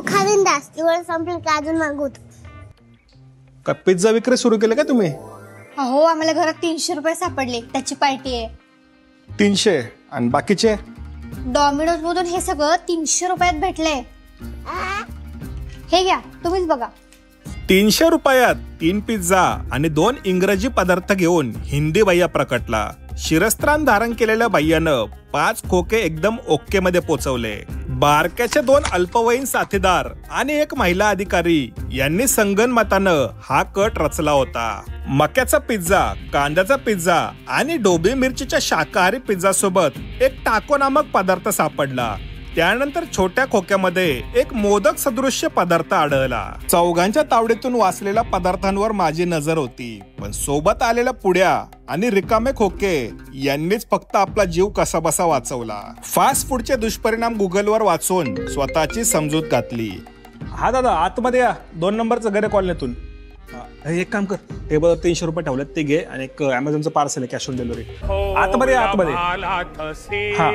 खा बिंदास, एवढं संपलं की अजून मागवतो. का पिझ्झा विक्री सुरू केलं का तुम्ही? हो, आम्हाला घरात 300 रुपये सापडले, त्याची पार्टी आहे. 300 आणि बाकीचे? डॉमिनोज मधून हे सगळं 300 रुपयात भेटलंय. हे घ्या, तुम्हीच बघा. 300 रुपयात 3 पिझ्झा आणि 2 इंग्रजी पदार्थ घेऊन हिंदी भैया प्रकटला. शिरस्त्राण धारण केलेल्या भैयानं 5 खोके एकदम ओके मध्ये पोचवले. बारक्याचे 2 अल्पवयीन साथीदार आणि 1 महिला अधिकारी यांनी संगनमतानं हा कट रचला होता. मक्याचा पिझ्झा, कांद्याचा पिझ्झा आणि डोबी मिरचीच्या शाकाहारी पिझ्झा सोबत एक टाको नामक पदार्थ सापडला. त्यानंतर छोट्या खोक्यामध्ये एक मोदक सदृश्य पदार्थ आढळला. चौघांच्या तावडीतून वाचलेल्या पदार्थांवर माझी नजर होती, पण सोबत आलेल्या पुड्या आणि रिकामे खोके यांनीच फक्त आपला जीव कसाबसा वाचवला. फास्ट फूडचे दुष्परिणाम गुगलवर वाचून स्वतःची समजूत घातली. हा दादा, आतमध्ये या. 2 नंबरचं घरे कॉलनीतून. एक काम कर, टेबलवर 300 रुपये ठेवलेत, ते घे आणि एक अमेझॉनचं पार्सल आहे, कॅश ऑन डिलिव्हरी. आतमध्ये आतमध्ये. हा.